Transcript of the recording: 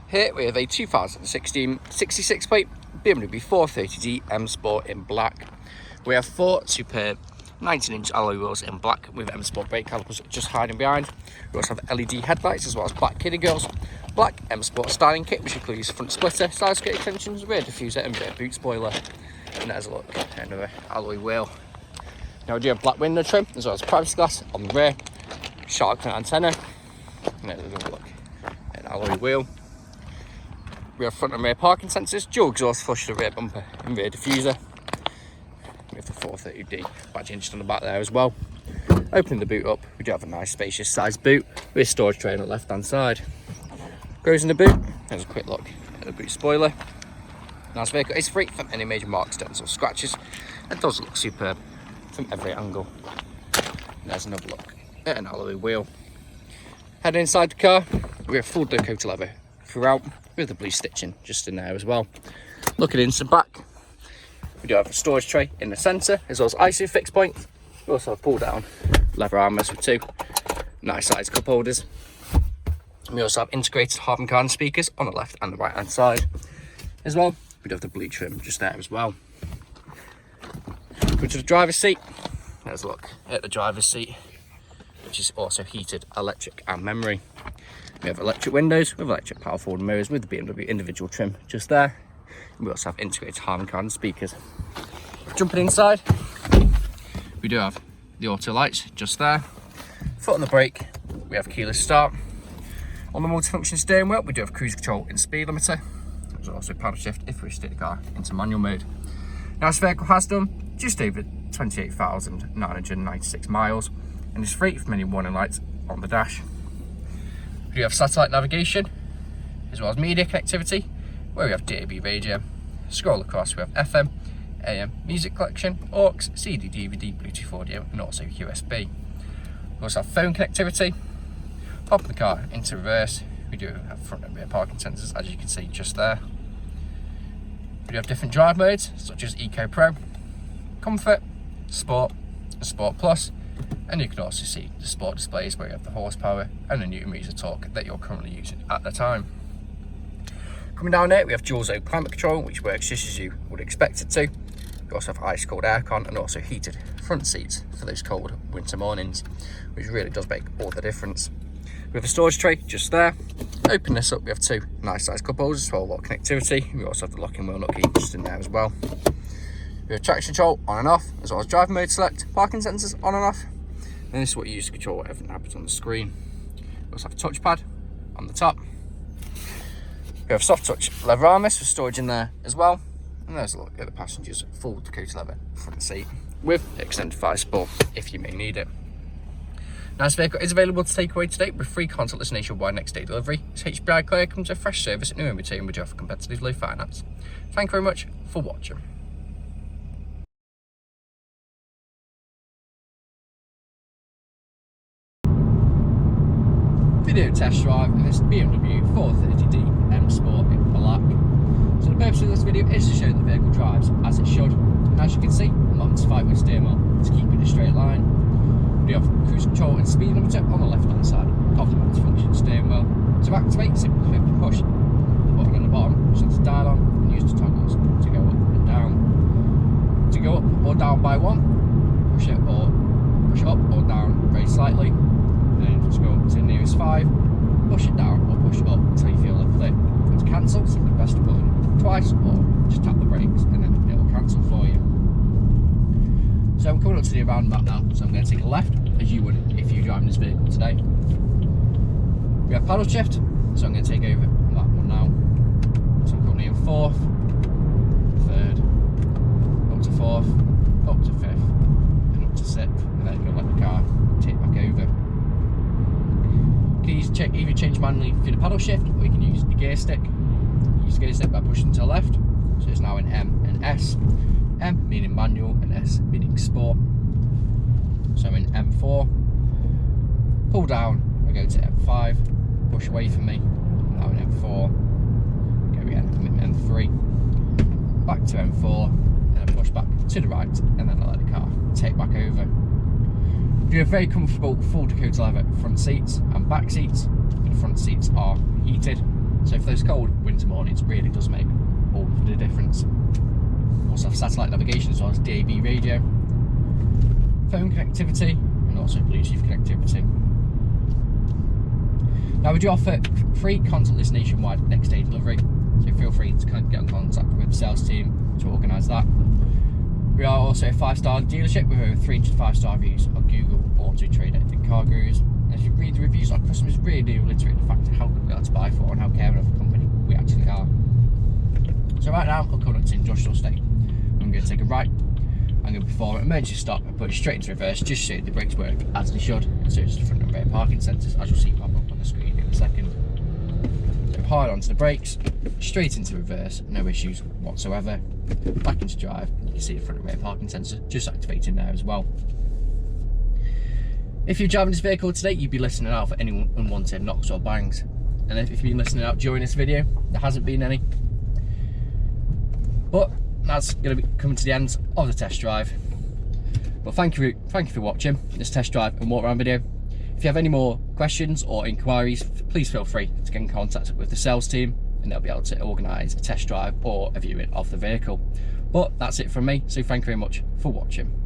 Here we have a 2016 66 plate BMW 430D M Sport in black. We have 4 superb 19-inch alloy wheels in black with M Sport brake calipers just hiding behind. We also have LED headlights as well as black kiddie girls. Black M Sport styling kit which includes front splitter, side skirt extensions, rear diffuser and rear boot spoiler. And there's a look at another alloy wheel. Now we do have black window trim as well as privacy glass on the rear, shark antenna, and there's another look at an alloy wheel. We have front and rear parking sensors, dual exhaust flush to the rear bumper and rear diffuser. We have the 430D badge inched on the back there as well. Opening the boot up, we do have a nice spacious sized boot with storage tray on the left hand side. Goes in the boot, there's a quick look at the boot spoiler. Now this vehicle is free from any major marks, dents or scratches and does look superb from every angle. And there's another look at an alloy wheel. Heading inside the car, we have full Dakota leather throughout with the blue stitching just in there as well. Looking into the back, we do have a storage tray in the centre as well as ISO fixed points. We also have pull down leather armrests with 2 nice sized cup holders. We also have integrated Harman Kardon speakers on the left and the right hand side as well. We do have the blue trim just there as well. Go to the driver's seat. There's a look at the driver's seat, which is also heated, electric and memory. We have electric windows with electric power forward mirrors with the BMW individual trim just there. And we also have integrated Harman Kardon speakers. Jumping inside, we do have the auto lights just there. Foot on the brake, we have keyless start. On the multifunction steering wheel, we do have cruise control and speed limiter. There's also paddle shift if we stick the car into manual mode. Now this vehicle has done just over 28,996 miles and is free from any warning lights on the dash. We do have satellite navigation as well as media connectivity where we have DAB radio. Scroll across, we have FM, AM, music collection, aux, CD, DVD, Bluetooth audio and also USB. We also have phone connectivity. Pop the car into reverse. We do have front and rear parking sensors as you can see just there. We do have different drive modes such as Eco Pro, Comfort, Sport and Sport Plus. And you can also see the sport displays where you have the horsepower and the Newton meters of torque that you're currently using at the time. Coming down here, we have dual zone climate control, which works just as you would expect it to. We also have ice cold aircon and also heated front seats for those cold winter mornings, which really does make all the difference. We have a storage tray just there. Open this up, we have 2 nice sized cup holders for lock connectivity. We also have the locking wheel nut key just in there as well. We have traction control on and off, as well as driver mode select, parking sensors on and off. And this is what you use to control whatever happens on the screen. We also have a touchpad on the top. We have soft touch leather armrests for storage in there as well. And there's a look at the passenger's full Dakota leather front seat with extended thigh support if you may need it. Now this vehicle is available to take away today with free contactless nationwide next day delivery. This HPI clear comes with fresh service and new in return with offer competitive low finance. Thank you very much for watching. Video test drive of this BMW 430D M Sport in black. So the purpose of this video is to show that the vehicle drives as it should. And as you can see, I'm not to fight with steering wheel to keep it in a straight line. We have cruise control and speed limiter on the left hand side of the multifunction steering wheel. To activate, simply push the button on the bottom, which is the dial on, and use the toggles to go up and down. To go up or down by 1, push it up or down very slightly. Then just go up to the nearest 5, push it down or push it up until you feel a click. To cancel, simply press the button twice or just tap the brakes and then it will cancel for you. So I'm coming up to the roundabout now, so I'm going to take a left as you would if you were driving this vehicle today. We have paddle shift, so I'm going to take over that one now. So I'm currently in 4th, 3rd, up to 4th, up to 5th, and up to 6th, and then you'll let the car take back over. You can either change manually through the paddle shift, or you can use the gear stick. Use the gear stick by pushing to the left, so it's now in M and S. M meaning manual and S meaning sport. So I'm in M4, pull down, I go to M5, push away from me, now in M4, go again, I'm in M3, back to M4, and then push back to the right, and then I let the car take back over. do have very comfortable full Dakota leather front seats and back seats. The front seats are heated, so for those cold winter mornings, it really does make all the difference. Also have satellite navigation as well as DAB radio, phone connectivity, and also Bluetooth connectivity. Now we do offer free contactless nationwide next day delivery, so feel free to get in contact with the sales team to organise that. We are also a 5-star dealership with over 300 5-star reviews on Google, Autotrader and Car Gurus. And as you read the reviews, our customers really do reiterate the fact of how good we are to buy for and how caring of a company we actually are. So right now, I'm coming up to Industrial Estate. I'm going to take a right. I'm going to perform an emergency stop and put it straight into reverse, just so the brakes work as they should. So it's the front and rear parking sensors, as you'll see pop up on the screen in a second. So hard onto the brakes, straight into reverse, no issues whatsoever. Back into drive, you can see the front and rear parking sensor just activating there as well. If you're driving this vehicle today, you'd be listening out for any unwanted knocks or bangs. And if you've been listening out during this video, there hasn't been any. But that's going to be coming to the end of the test drive. But thank you for watching this test drive and walk around video. If you have any more questions or inquiries, please feel free to get in contact with the sales team, and they'll be able to organise a test drive or a viewing of the vehicle. But that's it from me, so thank you very much for watching.